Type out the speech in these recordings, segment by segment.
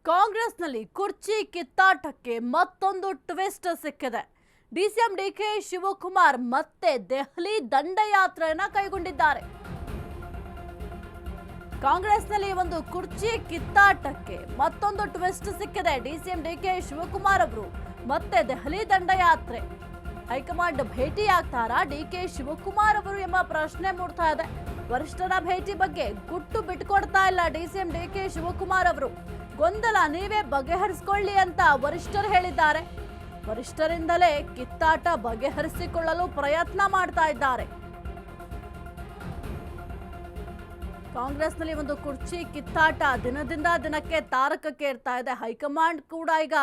ಕಾಂಗ್ರೆಸ್ನಲ್ಲಿ ಕುರ್ಚಿ ಕಿತ್ತಾಟಕ್ಕೆ ಮತ್ತೊಂದು ಟ್ವಿಸ್ಟ್ ಸಿಕ್ಕಿದೆ. ಡಿಸಿಎಂ ಡಿಕೆ ಶಿವಕುಮಾರ್ ಮತ್ತೆ ದೆಹಲಿ ದಂಡಯಾತ್ರೆಯನ್ನ ಕೈಗೊಂಡಿದ್ದಾರೆ. ಕಾಂಗ್ರೆಸ್ನಲ್ಲಿ ಒಂದು ಕುರ್ಚಿ ಕಿತ್ತಾಟಕ್ಕೆ ಮತ್ತೊಂದು ಟ್ವಿಸ್ಟ್ ಸಿಕ್ಕಿದೆ. ಡಿಸಿಎಂ ಡಿಕೆ ಶಿವಕುಮಾರ್ ಅವರು ಮತ್ತೆ ದೆಹಲಿ ದಂಡಯಾತ್ರೆ. ಹೈಕಮಾಂಡ್ ಭೇಟಿಯಾಗ್ತಾರಾ ಡಿಕೆ ಶಿವಕುಮಾರ್ ಅವರು ಎಂಬ ಪ್ರಶ್ನೆ ಮೂಡ್ತಾ ಇದೆ. ವರಿಷ್ಠರ ಭೇಟಿ ಬಗ್ಗೆ ಗುಟ್ಟು ಬಿಟ್ಕೊಡ್ತಾ ಇಲ್ಲ ಡಿಸಿಎಂ ಡಿಕೆ ಶಿವಕುಮಾರ್ ಅವರು. ಗೊಂದಲ ನೀವೇ ಬಗೆಹರಿಸಿಕೊಳ್ಳಿ ಅಂತ ವರಿಷ್ಠರು ಹೇಳಿದ್ದಾರೆ. ವರಿಷ್ಠರಿಂದಲೇ ಕಿತ್ತಾಟ ಬಗೆಹರಿಸಿಕೊಳ್ಳಲು ಪ್ರಯತ್ನ ಮಾಡ್ತಾ ಇದ್ದಾರೆ. ಕಾಂಗ್ರೆಸ್ನಲ್ಲಿ ಒಂದು ಕುರ್ಚಿ ಕಿತ್ತಾಟ ದಿನದಿಂದ ದಿನಕ್ಕೆ ತಾರಕಕ್ಕೆ ಏರ್ತಾ ಇದೆ. ಹೈಕಮಾಂಡ್ ಕೂಡ ಈಗ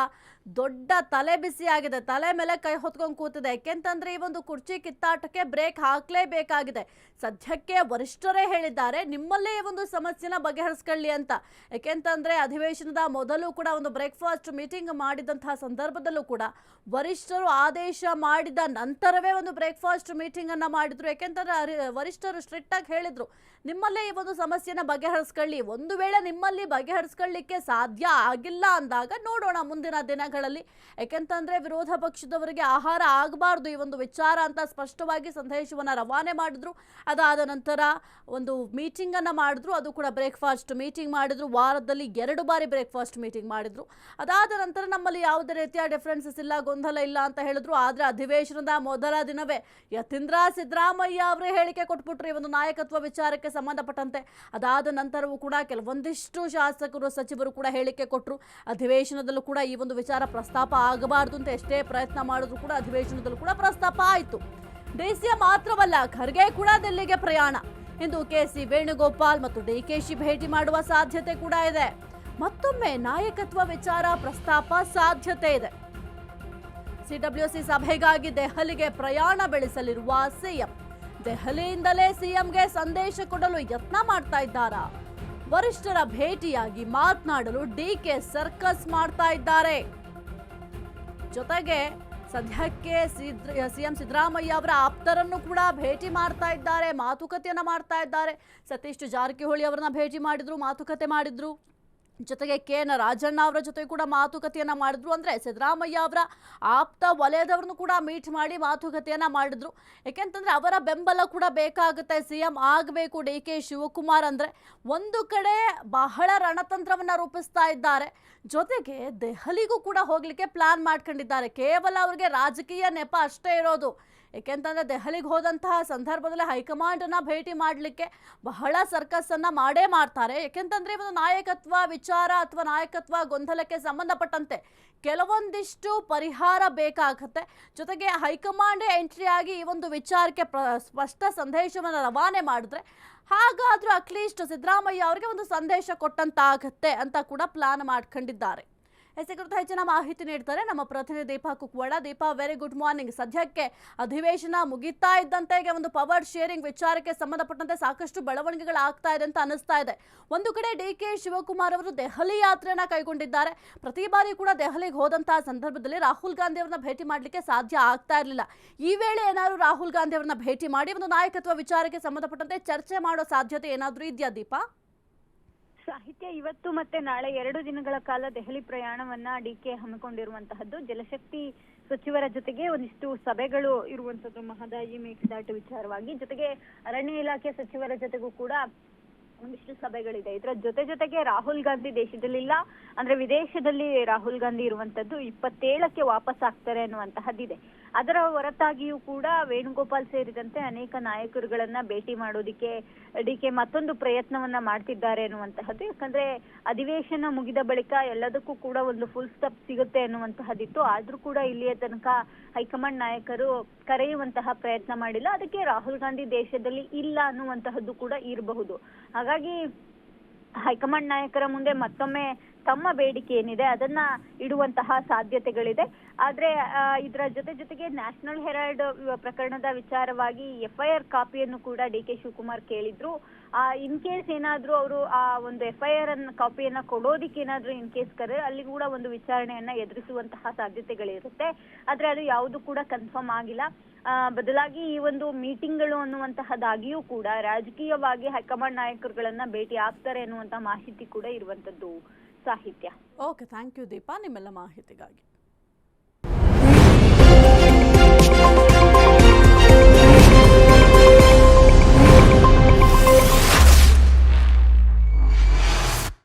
ದೊಡ್ಡ ತಲೆ ಬಿಸಿಯಾಗಿದೆ, ತಲೆ ಮೇಲೆ ಕೈ ಹೊತ್ಕೊಂಡು ಕೂತಿದೆ. ಯಾಕೆಂತಂದ್ರೆ ಈ ಒಂದು ಕುರ್ಚಿ ಕಿತ್ತಾಟಕ್ಕೆ ಬ್ರೇಕ್ ಹಾಕಲೇಬೇಕಾಗಿದೆ. ಸದ್ಯಕ್ಕೆ ವರಿಷ್ಠರೇ ಹೇಳಿದ್ದಾರೆ ನಿಮ್ಮಲ್ಲೇ ಈ ಒಂದು ಸಮಸ್ಯೆನ ಬಗೆಹರಿಸ್ಕೊಳ್ಳಿ ಅಂತ. ಯಾಕೆಂತಂದ್ರೆ ಅಧಿವೇಶನದ ಮೊದಲು ಕೂಡ ಒಂದು ಬ್ರೇಕ್ಫಾಸ್ಟ್ ಮೀಟಿಂಗ್ ಮಾಡಿದಂತಹ ಸಂದರ್ಭದಲ್ಲೂ ಕೂಡ ವರಿಷ್ಠರು ಆದೇಶ ಮಾಡಿದ ನಂತರವೇ ಒಂದು ಬ್ರೇಕ್ಫಾಸ್ಟ್ ಮೀಟಿಂಗ್ ಅನ್ನ ಮಾಡಿದ್ರು. ಯಾಕೆಂತಂದ್ರೆ ವರಿಷ್ಠರು ಸ್ಟ್ರಿಕ್ಟ್ ಆಗಿ ಹೇಳಿದ್ರು ನಿಮ್ಮಲ್ಲೇ ಈ ಒಂದು ಸಮಸ್ಯೆನ ಬಗೆಹರಿಸ್ಕೊಳ್ಳಿ. ಒಂದು ವೇಳೆ ನಿಮ್ಮಲ್ಲಿ ಬಗೆಹರಿಸ್ಕೊಳ್ಳಿಕ್ಕೆ ಸಾಧ್ಯ ಆಗಿಲ್ಲ ಅಂದಾಗ ನೋಡೋಣ ಮುಂದಿನ ದಿನಗಳಲ್ಲಿ. ಯಾಕೆಂತಂದ್ರೆ ವಿರೋಧ ಪಕ್ಷದವರಿಗೆ ಆಹಾರ ಆಗಬಾರ್ದು ಈ ಒಂದು ವಿಚಾರ ಅಂತ ಸ್ಪಷ್ಟವಾಗಿ ಸಂದೇಶವನ್ನ ರವಾನೆ ಮಾಡಿದ್ರು. ಅದಾದ ನಂತರ ಒಂದು ಮೀಟಿಂಗ್ ಅನ್ನ ಮಾಡಿದ್ರು. ಅದು ಕೂಡ ಬ್ರೇಕ್ಫಾಸ್ಟ್ ಮೀಟಿಂಗ್ ಮಾಡಿದ್ರು. ವಾರದಲ್ಲಿ 2 ಬಾರಿ ಬ್ರೇಕ್ಫಾಸ್ಟ್ ಮೀಟಿಂಗ್ ಮಾಡಿದ್ರು. ಅದಾದ ನಂತರ ನಮ್ಮಲ್ಲಿ ಯಾವುದೇ ರೀತಿಯ ಡಿಫರೆನ್ಸಸ್ ಇಲ್ಲ, ಗೊಂದಲ ಇಲ್ಲ ಅಂತ ಹೇಳಿದ್ರು. ಆದ್ರೆ ಅಧಿವೇಶನದ ಮೊದಲ ದಿನವೇ ಯತೀಂದ್ರ ಸಿದ್ದರಾಮಯ್ಯ ಅವರೇ ಹೇಳಿಕೆ ಕೊಟ್ಬಿಟ್ರು ಈ ಒಂದು ನಾಯಕತ್ವ ವಿಚಾರಕ್ಕೆ ಸಂಬಂಧಪಟ್ಟಂತೆ. ಅದಾದ ನಂತರವೂ ಕೂಡ ಕೆಲವೊಂದಿಷ್ಟು ಶಾಸಕರು ಸಚಿವರು ಕೂಡ ಹೇಳಿಕೆ ಕೊಟ್ಟರು. ಅಧಿವೇಶನದಲ್ಲೂ ಕೂಡ ಈ ಒಂದು ವಿಚಾರ ಪ್ರಸ್ತಾಪ ಆಗಬಾರದು ಅಂತ ಎಷ್ಟೇ ಪ್ರಯತ್ನ ಮಾಡಿದ್ರು ಕೂಡ ಅಧಿವೇಶನದಲ್ಲೂ ಕೂಡ ಪ್ರಸ್ತಾಪ ಆಯಿತು. ಡಿಸಿಎಂ ಮಾತ್ರವಲ್ಲ, ಖರ್ಗೆ ಕೂಡ ದಿಲ್ಲಿಗೆ ಪ್ರಯಾಣ. ಇಂದು ಕೆಸಿ ವೇಣುಗೋಪಾಲ್ ಮತ್ತು ಡಿಕೆಶಿ ಭೇಟಿ ಮಾಡುವ ಸಾಧ್ಯತೆ ಕೂಡ ಇದೆ. ಮತ್ತೊಮ್ಮೆ ನಾಯಕತ್ವ ವಿಚಾರ ಪ್ರಸ್ತಾಪ ಸಾಧ್ಯತೆ ಇದೆ. ಸಿಡಬ್ಲ್ಯೂಸಿ ಸಭೆಗಾಗಿ ದೆಹಲಿಗೆ ಪ್ರಯಾಣ ಬೆಳೆಸಲಿರುವ ಸಿಎಂ. ದೆಹಲಿಯಿಂದಲೇ ಸಿಎಂಗೆ ಸಂದೇಶ ಕೊಡಲು ಯತ್ನ ಮಾಡ್ತಾ ಇದ್ದಾರಾ? ವರಿಷ್ಠರ ಭೇಟಿಯಾಗಿ ಮಾತನಾಡಲು ಡಿಕೆ ಸರ್ಕಸ್ ಮಾಡ್ತಾ ಇದ್ದಾರೆ. ಜೊತೆಗೆ ಸದ್ಯಕ್ಕೆ ಸಿಎಂ ಸಿದ್ದರಾಮಯ್ಯ ಅವರ ಆಪ್ತರನ್ನು ಕೂಡ ಭೇಟಿ ಮಾಡ್ತಾ ಇದ್ದಾರೆ, ಮಾತುಕತೆಯನ್ನ ಮಾಡ್ತಾ ಇದ್ದಾರೆ. ಸತೀಶ್ ಜಾರಕಿಹೊಳಿ ಅವರನ್ನ ಭೇಟಿ ಮಾಡಿದ್ರು, ಮಾತುಕತೆ ಮಾಡಿದ್ರು. ಜೊತೆಗೆ ಕೆಎನ್ ರಾಜಣ್ಣ ಅವರ ಜೊತೆ ಕೂಡ ಮಾತುಕತೆಯನ್ನ ಮಾಡಿದ್ರು. ಅಂದ್ರೆ ಸಿದ್ದರಾಮಯ್ಯ ಅವರ ಆಪ್ತ ವಲಯದವರನ್ನು ಕೂಡ ಮೀಟ್ ಮಾಡಿ ಮಾತುಕತೆಯನ್ನ ಮಾಡಿದ್ರು. ಯಾಕೆಂತಂದ್ರೆ ಅವರ ಬೆಂಬಲ ಕೂಡ ಬೇಕಾಗುತ್ತೆ. ಸಿಎಂ ಆಗಬೇಕು ಡಿಕೆ ಶಿವಕುಮಾರ್ ಅಂದ್ರೆ. ಒಂದು ಕಡೆ ಬಹಳ ರಣತಂತ್ರವನ್ನ ರೂಪಿಸ್ತಾ ಇದ್ದಾರೆ. ಜೊತೆಗೆ ದೆಹಲಿಗೂ ಕೂಡ ಹೋಗ್ಲಿಕ್ಕೆ ಪ್ಲಾನ್ ಮಾಡ್ಕೊಂಡಿದ್ದಾರೆ. ಕೇವಲ ಅವರಿಗೆ ರಾಜಕೀಯ ನೆಪ ಅಷ್ಟೇ ಇರೋದು. ಏಕೆಂತಂದ್ರೆ ದೆಹಲಿಗೆ ಹೋದಂತಹ ಸಂದರ್ಭದಲ್ಲಿ ಹೈಕಮಾಂಡ್ ಅನ್ನ ಭೇಟಿ ಮಾಡಲಿಕ್ಕೆ ಬಹಳ ಸರ್ಕಸ್ ಅನ್ನ ಮಾಡೇ ಮಾಡ್ತಾರೆ. ಏಕೆಂತಂದ್ರೆ ಒಂದು ನಾಯಕತ್ವ ವಿಚಾರ ಅಥವಾ ನಾಯಕತ್ವ ಗೊಂದಲಕ್ಕೆ ಸಂಬಂಧಪಟ್ಟಂತೆ ಕೆಲವೊಂದಿಷ್ಟು ಪರಿಹಾರ ಬೇಕಾಗತ್ತೆ. ಜೊತೆಗೆ ಹೈಕಮಾಂಡ್ ಎಂಟ್ರಿ ಆಗಿ ಈ ಒಂದು ವಿಚಾರಕ್ಕೆ ಸ್ಪಷ್ಟ ಸಂದೇಶವನ್ನು ರವಾನೆ ಮಾಡಿದ್ರೆ ಹಾಗಾದ್ರೂ ಅಟ್ಲೀಸ್ಟ್ ಸಿದ್ದರಾಮಯ್ಯ ಅವರಿಗೆ ಒಂದು ಸಂದೇಶ ಕೊಟ್ಟಂತಾಗತ್ತೆ ಅಂತ ಕೂಡ ಪ್ಲಾನ್ ಮಾಡ್ಕೊಂಡಿದ್ದಾರೆ. ಕುರಿತು ಹೆಚ್ಚಿನ ಮಾಹಿತಿ ನೀಡ್ತಾರೆ ನಮ್ಮ ಪ್ರತಿನಿಧಿ Deepa Kukwada. Deepa, very good morning. ಸದ್ಯಕ್ಕೆ ಅಧಿವೇಶನ ಮುಗಿತಾ ಇದ್ದಂತೆ ಒಂದು ಪವರ್ ಶೇರಿಂಗ್ ವಿಚಾರಕ್ಕೆ ಸಂಬಂಧಪಟ್ಟಂತೆ ಸಾಕಷ್ಟು ಬೆಳವಣಿಗೆಗಳಾಗ್ತಾ ಇದೆ ಅಂತ ಅನಿಸ್ತಾ ಇದೆ. ಒಂದು ಕಡೆ ಡಿಕೆ ಶಿವಕುಮಾರ್ ಅವರು ದೆಹಲಿ ಯಾತ್ರೆಯನ್ನ ಕೈಗೊಂಡಿದ್ದಾರೆ. ಪ್ರತಿ ಬಾರಿ ಕೂಡ ದೆಹಲಿಗೆ ಹೋದಂತಹ ಸಂದರ್ಭದಲ್ಲಿ ರಾಹುಲ್ ಗಾಂಧಿ ಅವರನ್ನ ಭೇಟಿ ಮಾಡಲಿಕ್ಕೆ ಸಾಧ್ಯ ಆಗ್ತಾ ಇರಲಿಲ್ಲ. ಈ ವೇಳೆ ಏನಾದರೂ ರಾಹುಲ್ ಗಾಂಧಿ ಅವರನ್ನ ಭೇಟಿ ಮಾಡಿ ಒಂದು ನಾಯಕತ್ವ ವಿಚಾರಕ್ಕೆ ಸಂಬಂಧಪಟ್ಟಂತೆ ಚರ್ಚೆ ಮಾಡೋ ಸಾಧ್ಯತೆ ಏನಾದರೂ ಇದೆಯಾ ದೀಪಾ? ಸಾಹಿತ್ಯ ಇವತ್ತು ಮತ್ತೆ ನಾಳೆ 2 ದಿನಗಳ ಕಾಲ ದೆಹಲಿ ಪ್ರಯಾಣವನ್ನ ಡಿಕೆ ಹಮ್ಮಿಕೊಂಡಿರುವಂತಹದ್ದು. ಜಲಶಕ್ತಿ ಸಚಿವರ ಜೊತೆಗೆ ಒಂದಿಷ್ಟು ಸಭೆಗಳು ಇರುವಂತದ್ದು, ಮಹದಾಯಿ ಮೇಕೆದಾಟು ವಿಚಾರವಾಗಿ. ಜೊತೆಗೆ ಅರಣ್ಯ ಇಲಾಖೆ ಸಚಿವರ ಜೊತೆಗೂ ಕೂಡ ಒಂದಿಷ್ಟು ಸಭೆಗಳಿದೆ. ಇದರ ಜೊತೆಗೆ ರಾಹುಲ್ ಗಾಂಧಿ ದೇಶದಲ್ಲಿಲ್ಲ, ಅಂದ್ರೆ ವಿದೇಶದಲ್ಲಿ ರಾಹುಲ್ ಗಾಂಧಿ ಇರುವಂತದ್ದು. 27ಕ್ಕೆ ವಾಪಸ್ ಆಗ್ತಾರೆ ಅನ್ನುವಂತಹದ್ದಿದೆ. ಅದರ ಹೊರತಾಗಿಯೂ ಕೂಡ ವೇಣುಗೋಪಾಲ್ ಸೇರಿದಂತೆ ಅನೇಕ ನಾಯಕರುಗಳನ್ನ ಭೇಟಿ ಮಾಡೋದಿಕ್ಕೆ ಡಿಕೆ ಮತ್ತೊಂದು ಪ್ರಯತ್ನವನ್ನ ಮಾಡ್ತಿದ್ದಾರೆ ಅನ್ನುವಂತಹದ್ದು. ಯಾಕಂದ್ರೆ ಅಧಿವೇಶನ ಮುಗಿದ ಬಳಿಕ ಎಲ್ಲದಕ್ಕೂ ಕೂಡ ಒಂದು ಫುಲ್ ಸ್ಟಾಪ್ ಸಿಗುತ್ತೆ ಅನ್ನುವಂತಹದ್ದಿತ್ತು. ಆದ್ರೂ ಕೂಡ ಇಲ್ಲಿಯ ತನಕ ಹೈಕಮಾಂಡ್ ನಾಯಕರು ಕರೆಯುವಂತಹ ಪ್ರಯತ್ನ ಮಾಡಿಲ್ಲ. ಅದಕ್ಕೆ ರಾಹುಲ್ ಗಾಂಧಿ ದೇಶದಲ್ಲಿ ಇಲ್ಲ ಅನ್ನುವಂತಹದ್ದು ಕೂಡ ಇರಬಹುದು. ಹಾಗಾಗಿ ಹೈಕಮಾಂಡ್ ನಾಯಕರ ಮುಂದೆ ಮತ್ತೊಮ್ಮೆ ತಮ್ಮ ಬೇಡಿಕೆ ಏನಿದೆ ಅದನ್ನ ಇಡುವಂತಹ ಸಾಧ್ಯತೆಗಳಿದೆ. ಆದ್ರೆ ಇದರ ಜೊತೆಗೆ ನ್ಯಾಷನಲ್ ಹೆರಾಲ್ಡ್ ಪ್ರಕರಣದ ವಿಚಾರವಾಗಿ FIR ಕಾಪಿಯನ್ನು ಕೂಡ ಡಿಕೆ ಶಿವಕುಮಾರ್ ಕೇಳಿದ್ರು. ಇನ್ ಕೇಸ್ ಏನಾದ್ರೂ ಅವರು ಆ ಒಂದು FIR ಕಾಪಿಯನ್ನ ಕೊಡೋದಿಕ್ಕೆ ಏನಾದ್ರೂ ಇನ್ ಕೇಸ್ ಕರೆ ಅಲ್ಲಿ ಕೂಡ ಒಂದು ವಿಚಾರಣೆಯನ್ನ ಎದುರಿಸುವಂತಹ ಸಾಧ್ಯತೆಗಳಿರುತ್ತೆ. ಆದ್ರೆ ಅದು ಯಾವುದು ಕೂಡ ಕನ್ಫರ್ಮ್ ಆಗಿಲ್ಲ. ಬದಲಾಗಿ ಈ ಒಂದು ಮೀಟಿಂಗ್ಗಳು ಅನ್ನುವಂತಹದ್ದಾಗಿಯೂ ಕೂಡ ರಾಜಕೀಯವಾಗಿ ಹೈಕಮಾಂಡ್ ನಾಯಕರುಗಳನ್ನ ಭೇಟಿ ಆಗ್ತಾರೆ ಅನ್ನುವಂತ ಮಾಹಿತಿ ಕೂಡ ಇರುವಂತದ್ದು. ಸಾಹಿತ್ಯ. ಓಕೆ, ಥ್ಯಾಂಕ್ ಯು ದೀಪಾ ನಿಮ್ಮೆಲ್ಲ ಮಾಹಿತಿಗಾಗಿ.